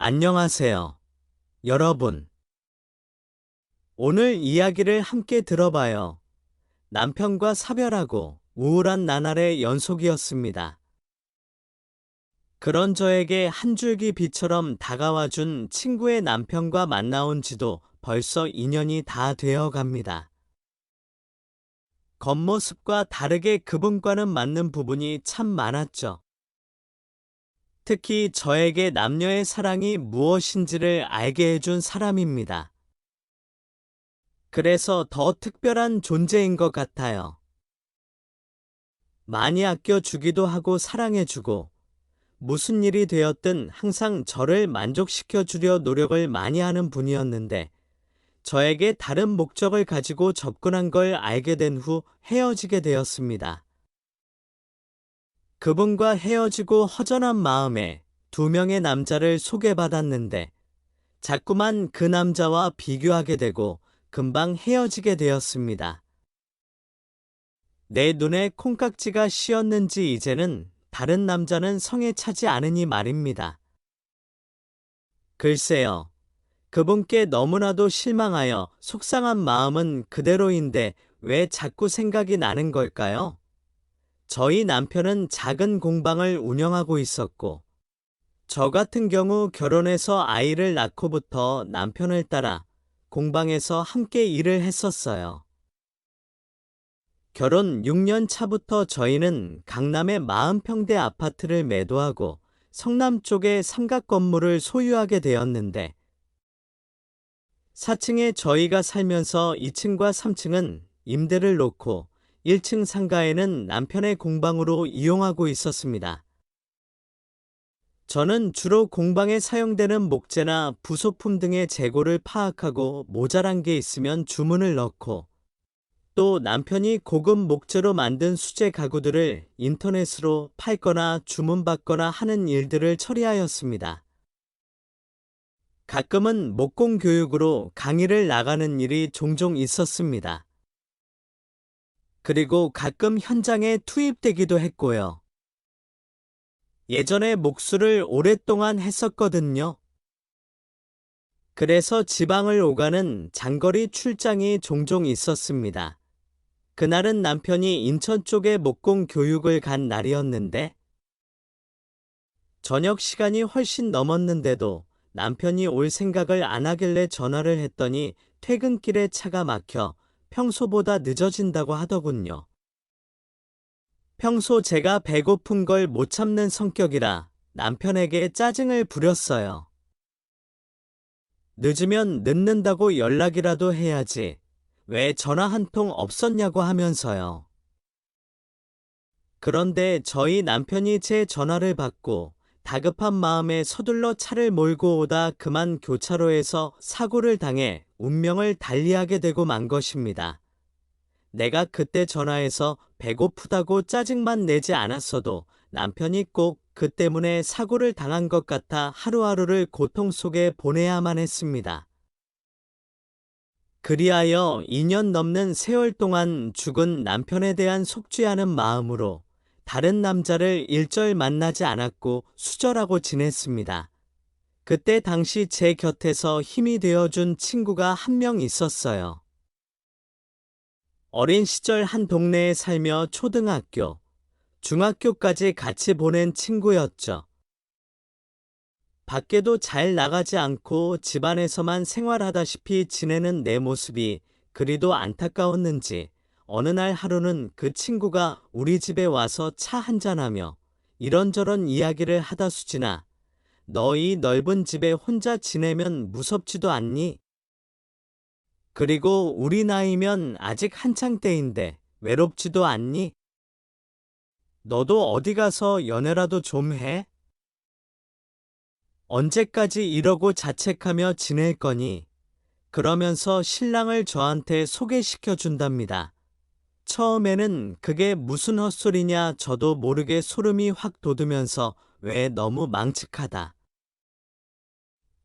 안녕하세요, 여러분. 오늘 이야기를 함께 들어봐요. 남편과 사별하고 우울한 나날의 연속이었습니다. 그런 저에게 한 줄기 빛처럼 다가와 준 친구의 남편과 만나온 지도 벌써 2년이 다 되어 갑니다. 겉모습과 다르게 그분과는 맞는 부분이 참 많았죠. 특히 저에게 남녀의 사랑이 무엇인지를 알게 해준 사람입니다. 그래서 더 특별한 존재인 것 같아요. 많이 아껴주기도 하고 사랑해주고 무슨 일이 되었든 항상 저를 만족시켜 주려 노력을 많이 하는 분이었는데 저에게 다른 목적을 가지고 접근한 걸 알게 된 후 헤어지게 되었습니다. 그분과 헤어지고 허전한 마음에 2명의 남자를 소개받았는데 자꾸만 그 남자와 비교하게 되고 금방 헤어지게 되었습니다. 내 눈에 콩깍지가 씌었는지 이제는 다른 남자는 성에 차지 않으니 말입니다. 글쎄요. 그분께 너무나도 실망하여 속상한 마음은 그대로인데 왜 자꾸 생각이 나는 걸까요? 저희 남편은 작은 공방을 운영하고 있었고 저 같은 경우 결혼해서 아이를 낳고부터 남편을 따라 공방에서 함께 일을 했었어요. 결혼 6년 차부터 저희는 강남의 40평대 아파트를 매도하고 성남 쪽에 삼각 건물을 소유하게 되었는데 4층에 저희가 살면서 2층과 3층은 임대를 놓고 1층 상가에는 남편의 공방으로 이용하고 있었습니다. 저는 주로 공방에 사용되는 목재나 부속품 등의 재고를 파악하고 모자란 게 있으면 주문을 넣고 또 남편이 고급 목재로 만든 수제 가구들을 인터넷으로 팔거나 주문받거나 하는 일들을 처리하였습니다. 가끔은 목공 교육으로 강의를 나가는 일이 종종 있었습니다. 그리고 가끔 현장에 투입되기도 했고요. 예전에 목수를 오랫동안 했었거든요. 그래서 지방을 오가는 장거리 출장이 종종 있었습니다. 그날은 남편이 인천 쪽에 목공 교육을 간 날이었는데 저녁 시간이 훨씬 넘었는데도 남편이 올 생각을 안 하길래 전화를 했더니 퇴근길에 차가 막혀 평소보다 늦어진다고 하더군요. 평소 제가 배고픈 걸 못 참는 성격이라 남편에게 짜증을 부렸어요. 늦으면 늦는다고 연락이라도 해야지. 왜 전화 한 통 없었냐고 하면서요. 그런데 저희 남편이 제 전화를 받고 다급한 마음에 서둘러 차를 몰고 오다 그만 교차로에서 사고를 당해 운명을 달리하게 되고 만 것입니다. 내가 그때 전화해서 배고프다고 짜증만 내지 않았어도 남편이 꼭 그 때문에 사고를 당한 것 같아 하루하루를 고통 속에 보내야만 했습니다. 그리하여 2년 넘는 세월 동안 죽은 남편에 대한 속죄하는 마음으로 다른 남자를 일절 만나지 않았고 수절하고 지냈습니다. 그때 당시 제 곁에서 힘이 되어준 친구가 한 명 있었어요. 어린 시절 한 동네에 살며 초등학교, 중학교까지 같이 보낸 친구였죠. 밖에도 잘 나가지 않고 집안에서만 생활하다시피 지내는 내 모습이 그리도 안타까웠는지 어느 날 하루는 그 친구가 우리 집에 와서 차 한잔하며 이런저런 이야기를 하다 수진아, 너 이 넓은 집에 혼자 지내면 무섭지도 않니? 그리고 우리 나이면 아직 한창 때인데 외롭지도 않니? 너도 어디 가서 연애라도 좀 해? 언제까지 이러고 자책하며 지낼 거니? 그러면서 신랑을 저한테 소개시켜 준답니다. 처음에는 그게 무슨 헛소리냐 저도 모르게 소름이 확 돋으면서 왜 너무 망측하다.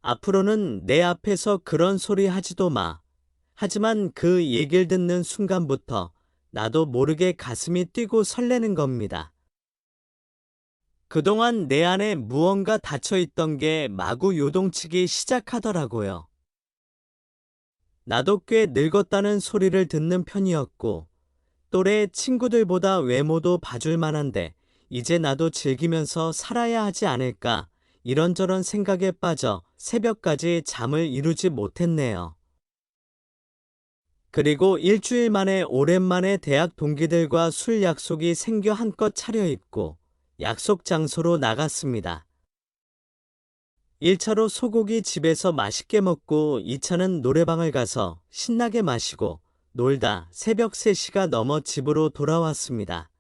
앞으로는 내 앞에서 그런 소리 하지도 마. 하지만 그 얘기를 듣는 순간부터 나도 모르게 가슴이 뛰고 설레는 겁니다. 그동안 내 안에 무언가 닫혀있던 게 마구 요동치기 시작하더라고요. 나도 꽤 늙었다는 소리를 듣는 편이었고, 또래 친구들보다 외모도 봐줄 만한데, 이제 나도 즐기면서 살아야 하지 않을까, 이런저런 생각에 빠져 새벽까지 잠을 이루지 못했네요. 그리고 일주일 만에 오랜만에 대학 동기들과 술 약속이 생겨 한껏 차려입고 약속 장소로 나갔습니다. 1차로 소고기 집에서 맛있게 먹고 2차는 노래방을 가서 신나게 마시고 놀다 새벽 3시가 넘어 집으로 돌아왔습니다.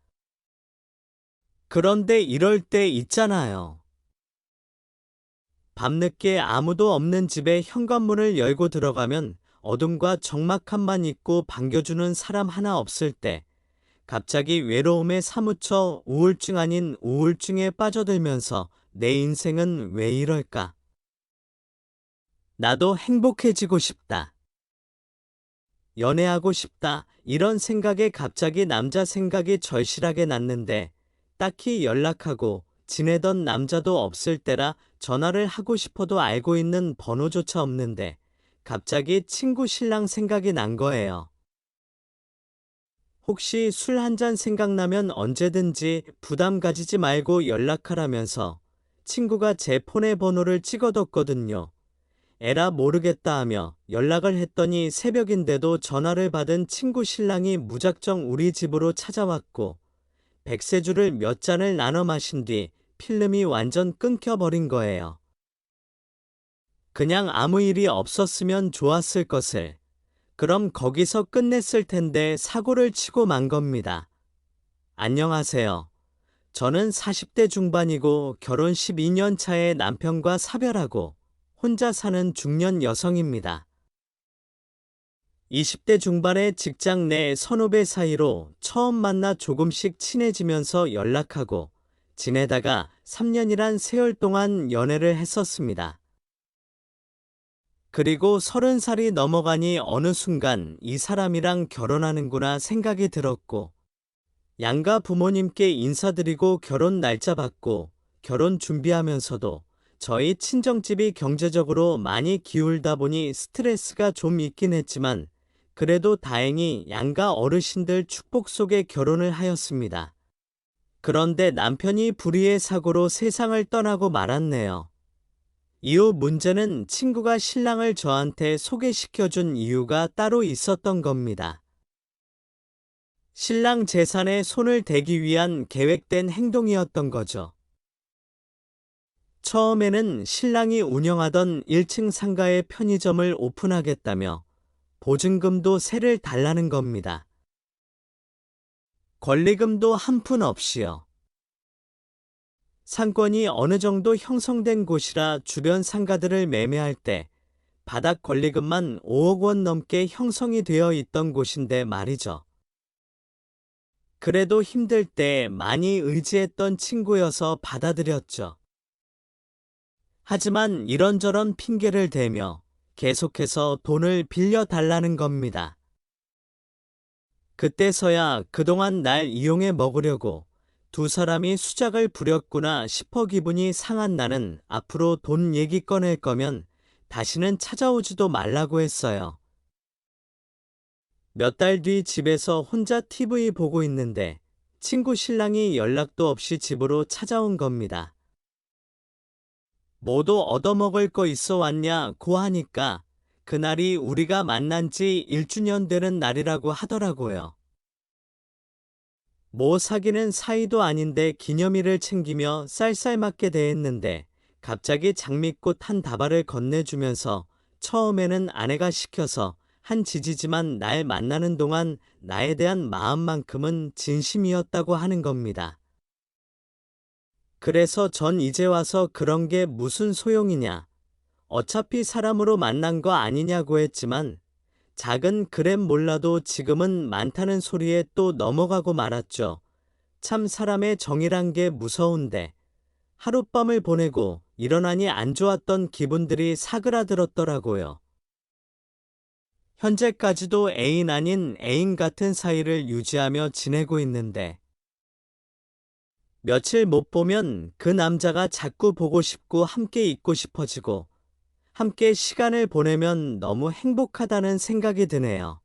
그런데 이럴 때 있잖아요. 밤늦게 아무도 없는 집에 현관문을 열고 들어가면 어둠과 적막함만 있고 반겨주는 사람 하나 없을 때 갑자기 외로움에 사무쳐 우울증 아닌 우울증에 빠져들면서 내 인생은 왜 이럴까? 나도 행복해지고 싶다. 연애하고 싶다. 이런 생각에 갑자기 남자 생각이 절실하게 났는데 딱히 연락하고 지내던 남자도 없을 때라 전화를 하고 싶어도 알고 있는 번호조차 없는데 갑자기 친구 신랑 생각이 난 거예요. 혹시 술 한 잔 생각나면 언제든지 부담 가지지 말고 연락하라면서 친구가 제 폰의 번호를 찍어뒀거든요. 에라 모르겠다 하며 연락을 했더니 새벽인데도 전화를 받은 친구 신랑이 무작정 우리 집으로 찾아왔고 백세주를 몇 잔을 나눠 마신 뒤 필름이 완전 끊겨버린 거예요. 그냥 아무 일이 없었으면 좋았을 것을. 그럼 거기서 끝냈을 텐데 사고를 치고 만 겁니다. 안녕하세요. 저는 40대 중반이고 결혼 12년 차에 남편과 사별하고 혼자 사는 중년 여성입니다. 20대 중반의 직장 내 선후배 사이로 처음 만나 조금씩 친해지면서 연락하고 지내다가 3년이란 세월 동안 연애를 했었습니다. 그리고 30살이 넘어가니 어느 순간 이 사람이랑 결혼하는구나 생각이 들었고 양가 부모님께 인사드리고 결혼 날짜 받고 결혼 준비하면서도 저희 친정집이 경제적으로 많이 기울다 보니 스트레스가 좀 있긴 했지만 그래도 다행히 양가 어르신들 축복 속에 결혼을 하였습니다. 그런데 남편이 불의의 사고로 세상을 떠나고 말았네요. 이후 문제는 친구가 신랑을 저한테 소개시켜준 이유가 따로 있었던 겁니다. 신랑 재산에 손을 대기 위한 계획된 행동이었던 거죠. 처음에는 신랑이 운영하던 1층 상가의 편의점을 오픈하겠다며 보증금도 세를 달라는 겁니다. 권리금도 한 푼 없이요. 상권이 어느 정도 형성된 곳이라 주변 상가들을 매매할 때 바닥 권리금만 5억 원 넘게 형성이 되어 있던 곳인데 말이죠. 그래도 힘들 때 많이 의지했던 친구여서 받아들였죠. 하지만 이런저런 핑계를 대며 계속해서 돈을 빌려달라는 겁니다. 그때서야 그동안 날 이용해 먹으려고 두 사람이 수작을 부렸구나 싶어 기분이 상한 나는 앞으로 돈 얘기 꺼낼 거면 다시는 찾아오지도 말라고 했어요. 몇 달 뒤 집에서 혼자 TV 보고 있는데 친구 신랑이 연락도 없이 집으로 찾아온 겁니다. 뭐도 얻어먹을 거 있어 왔냐고 하니까 그날이 우리가 만난 지 1주년 되는 날이라고 하더라고요. 뭐 사귀는 사이도 아닌데 기념일을 챙기며 쌀쌀맞게 대했는데 갑자기 장미꽃 한 다발을 건네주면서 처음에는 아내가 시켜서 한 지지지만 날 만나는 동안 나에 대한 마음만큼은 진심이었다고 하는 겁니다. 그래서 전 이제 와서 그런 게 무슨 소용이냐. 어차피 사람으로 만난 거 아니냐고 했지만 작은 그램 몰라도 지금은 많다는 소리에 또 넘어가고 말았죠. 참 사람의 정이란 게 무서운데 하룻밤을 보내고 일어나니 안 좋았던 기분들이 사그라들었더라고요. 현재까지도 애인 아닌 애인 같은 사이를 유지하며 지내고 있는데 며칠 못 보면 그 남자가 자꾸 보고 싶고 함께 있고 싶어지고 함께 시간을 보내면 너무 행복하다는 생각이 드네요.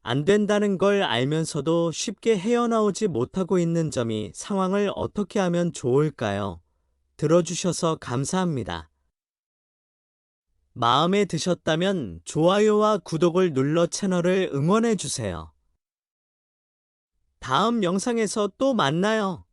안 된다는 걸 알면서도 쉽게 헤어나오지 못하고 있는 점이 상황을 어떻게 하면 좋을까요? 들어주셔서 감사합니다. 마음에 드셨다면 좋아요와 구독을 눌러 채널을 응원해 주세요. 다음 영상에서 또 만나요.